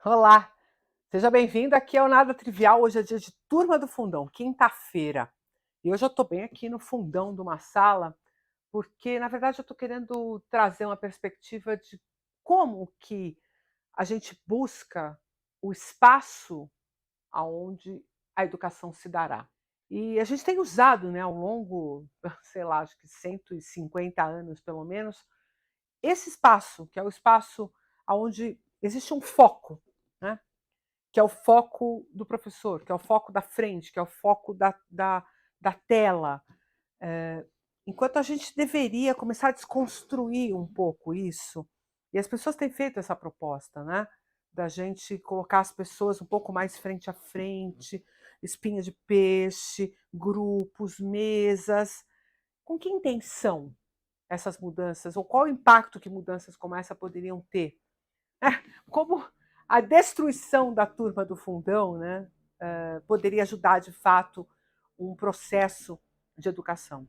Olá, seja bem-vindo. Aqui é o Nada Trivial. Hoje é dia de Turma do Fundão, quinta-feira. E hoje eu estou bem aqui no fundão de uma sala, porque, na verdade, eu estou querendo trazer uma perspectiva de como que a gente busca o espaço aonde a educação se dará. E a gente tem usado, né, ao longo, sei lá, acho que 150 anos, pelo menos, esse espaço, que é o espaço aonde existe um foco, né? Que é o foco do professor, que é o foco da frente, que é o foco da tela. Enquanto a gente deveria começar a desconstruir um pouco isso, e as pessoas têm feito essa proposta, né? Da gente colocar as pessoas um pouco mais frente a frente, espinha de peixe, grupos, mesas. Com que intenção essas mudanças, ou qual o impacto que mudanças como essa poderiam ter? Como a destruição da turma do fundão, né, poderia ajudar de fato um processo de educação.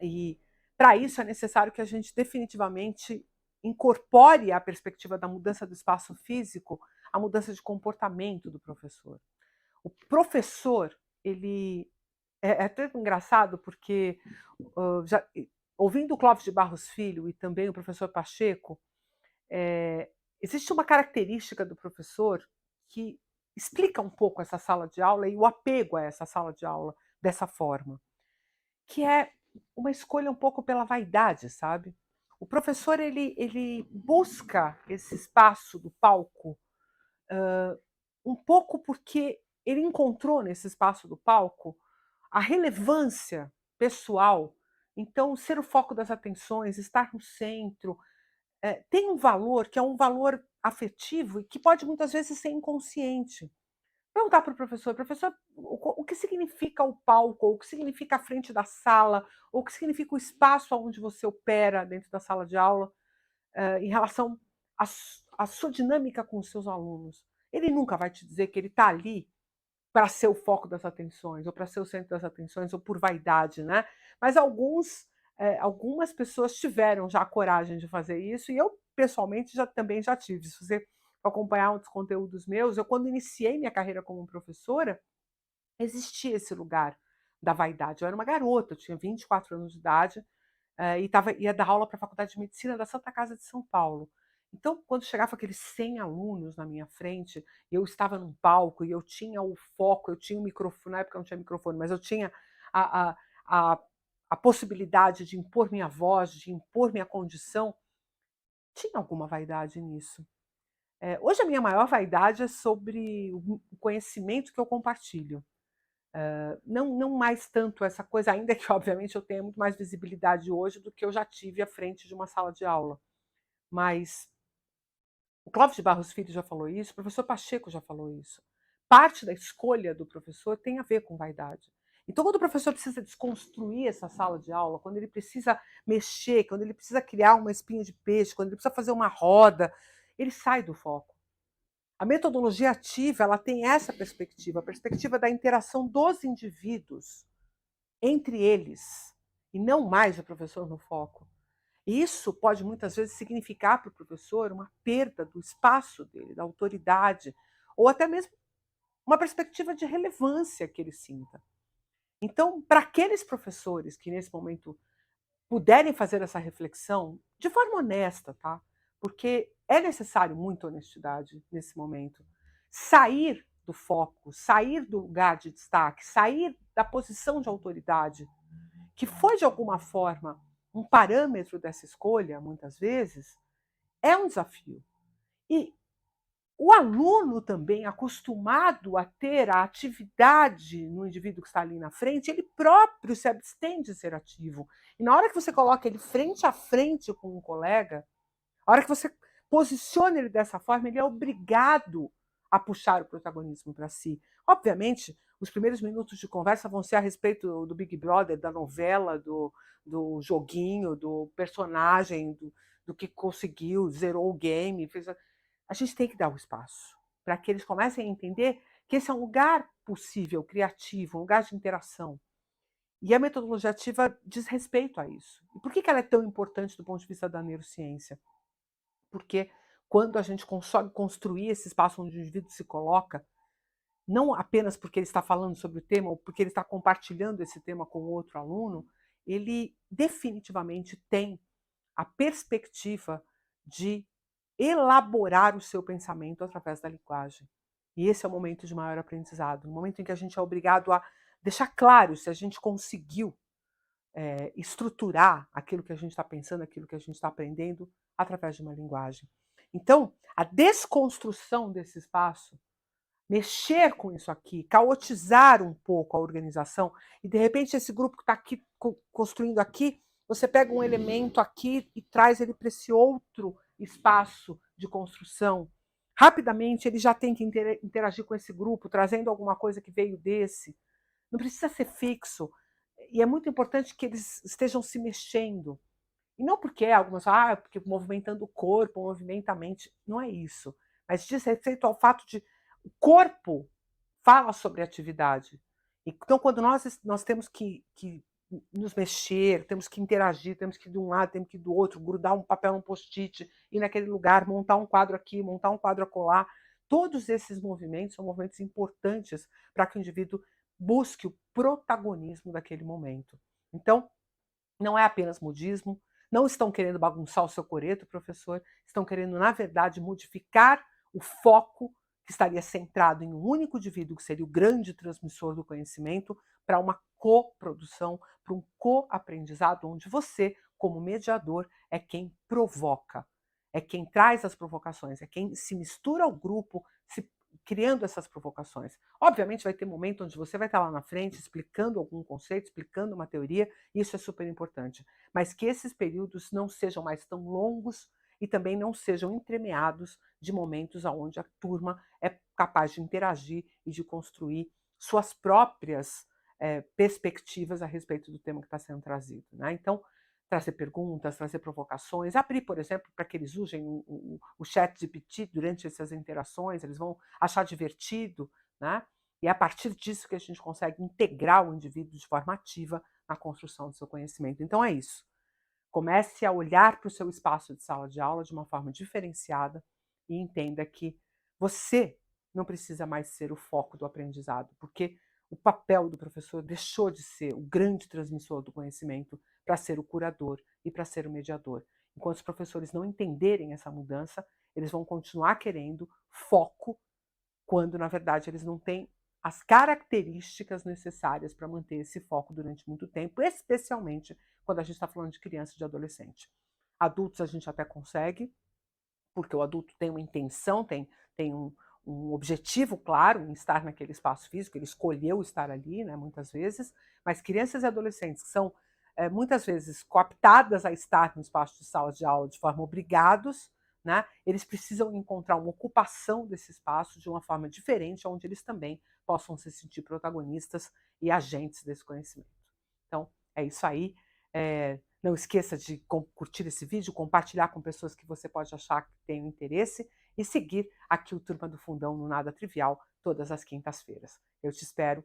E para isso é necessário que a gente definitivamente incorpore a perspectiva da mudança do espaço físico, a mudança de comportamento do professor. O professor, ele é até engraçado porque já, ouvindo o Clóvis de Barros Filho e também o professor Pacheco, existe uma característica do professor que explica um pouco essa sala de aula e o apego a essa sala de aula dessa forma, que é uma escolha um pouco pela vaidade, sabe? O professor ele busca esse espaço do palco um pouco porque ele encontrou nesse espaço do palco a relevância pessoal. Então, ser o foco das atenções, estar no centro, tem um valor que é um valor afetivo e que pode muitas vezes ser inconsciente. Perguntar para o professor, o que significa o palco, ou o que significa a frente da sala, ou o que significa o espaço onde você opera dentro da sala de aula, em relação à sua dinâmica com os seus alunos. Ele nunca vai te dizer que ele está ali para ser o foco das atenções, ou para ser o centro das atenções, ou por vaidade, né? Mas algumas pessoas tiveram já a coragem de fazer isso, e eu, pessoalmente, também já tive. Se você acompanhar um dos conteúdos meus, eu, quando iniciei minha carreira como professora, existia esse lugar da vaidade. Eu era uma garota, eu tinha 24 anos de idade, ia dar aula para a Faculdade de Medicina da Santa Casa de São Paulo. Então, quando chegava aqueles 100 alunos na minha frente, e eu estava num palco e eu tinha o foco, eu tinha o microfone, na época não tinha microfone, mas eu tinha a, a, a, a possibilidade de impor minha voz, de impor minha condição, tinha alguma vaidade nisso. Hoje a minha maior vaidade é sobre o conhecimento que eu compartilho. Não mais tanto essa coisa, ainda que obviamente eu tenha muito mais visibilidade hoje do que eu já tive à frente de uma sala de aula. Mas o Clóvis de Barros Filho já falou isso, o professor Pacheco já falou isso. Parte da escolha do professor tem a ver com vaidade. Então, quando o professor precisa desconstruir essa sala de aula, quando ele precisa mexer, quando ele precisa criar uma espinha de peixe, quando ele precisa fazer uma roda, ele sai do foco. A metodologia ativa, ela tem essa perspectiva, a perspectiva da interação dos indivíduos entre eles, e não mais o professor no foco. Isso pode muitas vezes significar para o professor uma perda do espaço dele, da autoridade, ou até mesmo uma perspectiva de relevância que ele sinta. Então, para aqueles professores que nesse momento puderem fazer essa reflexão de forma honesta, tá? Porque é necessário muita honestidade nesse momento. Sair do foco, sair do lugar de destaque, sair da posição de autoridade, que foi de alguma forma um parâmetro dessa escolha, muitas vezes, é um desafio. E o aluno também, acostumado a ter a atividade no indivíduo que está ali na frente, ele próprio se abstém de ser ativo. E na hora que você coloca ele frente a frente com um colega, a hora que você posiciona ele dessa forma, ele é obrigado a puxar o protagonismo para si. Obviamente, os primeiros minutos de conversa vão ser a respeito do Big Brother, da novela, do joguinho, do personagem, do que conseguiu, zerou o game. A gente tem que dar o espaço para que eles comecem a entender que esse é um lugar possível, criativo, um lugar de interação. E a metodologia ativa diz respeito a isso. E por que ela é tão importante do ponto de vista da neurociência? Porque quando a gente consegue construir esse espaço onde o indivíduo se coloca, não apenas porque ele está falando sobre o tema ou porque ele está compartilhando esse tema com outro aluno, ele definitivamente tem a perspectiva de elaborar o seu pensamento através da linguagem. E esse é o momento de maior aprendizado, no momento em que a gente é obrigado a deixar claro se a gente conseguiu estruturar aquilo que a gente está pensando, aquilo que a gente está aprendendo através de uma linguagem. Então, a desconstrução desse espaço, mexer com isso aqui, caotizar um pouco a organização, e de repente esse grupo que está aqui construindo aqui, você pega um elemento aqui e traz ele para esse outro espaço de construção. Rapidamente ele já tem que interagir com esse grupo, trazendo alguma coisa que veio desse. Não precisa ser fixo. E é muito importante que eles estejam se mexendo. E não porque algumas porque movimentando o corpo, movimenta a mente. Não é isso. Mas diz respeito ao fato de o corpo fala sobre atividade. Então, quando nós temos que nos mexer, temos que interagir, temos que ir de um lado, temos que ir do outro, grudar um papel num post-it, ir naquele lugar, montar um quadro aqui, montar um quadro acolá, todos esses movimentos são movimentos importantes para que o indivíduo busque o protagonismo daquele momento. Então, não é apenas modismo, não estão querendo bagunçar o seu coreto, professor, estão querendo, na verdade, modificar o foco que estaria centrado em um único indivíduo, que seria o grande transmissor do conhecimento, para uma coprodução, para um coaprendizado, onde você, como mediador, é quem provoca, é quem traz as provocações, é quem se mistura ao grupo, se criando essas provocações. Obviamente vai ter momento onde você vai estar lá na frente explicando algum conceito, explicando uma teoria, isso é super importante. Mas que esses períodos não sejam mais tão longos e também não sejam entremeados de momentos onde a turma é capaz de interagir e de construir suas próprias perspectivas a respeito do tema que está sendo trazido. Né? Então, trazer perguntas, trazer provocações, abrir, por exemplo, para que eles usem o chat GPT durante essas interações, eles vão achar divertido, né? E é a partir disso que a gente consegue integrar o indivíduo de forma ativa na construção do seu conhecimento. Então é isso. Comece a olhar para o seu espaço de sala de aula de uma forma diferenciada e entenda que você não precisa mais ser o foco do aprendizado, porque o papel do professor deixou de ser o grande transmissor do conhecimento para ser o curador e para ser o mediador. Enquanto os professores não entenderem essa mudança, eles vão continuar querendo foco quando, na verdade, eles não têm as características necessárias para manter esse foco durante muito tempo, especialmente quando a gente está falando de criança e de adolescente. Adultos a gente até consegue, porque o adulto tem uma intenção, tem um objetivo claro em estar naquele espaço físico, ele escolheu estar ali, né, muitas vezes, mas crianças e adolescentes que são muitas vezes cooptadas a estar no espaço de sala de aula de forma obrigados, né, eles precisam encontrar uma ocupação desse espaço de uma forma diferente, onde eles também possam se sentir protagonistas e agentes desse conhecimento. Então, é isso aí. Não esqueça de curtir esse vídeo, compartilhar com pessoas que você pode achar que tenham interesse e seguir aqui o Turma do Fundão no Nada Trivial todas as quintas-feiras. Eu te espero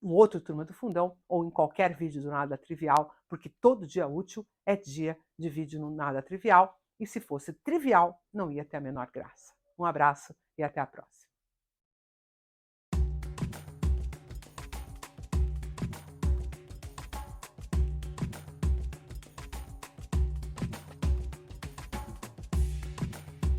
no outro Turma do Fundão ou em qualquer vídeo do Nada Trivial, porque todo dia útil é dia de vídeo no Nada Trivial e se fosse trivial, não ia ter a menor graça. Um abraço e até a próxima.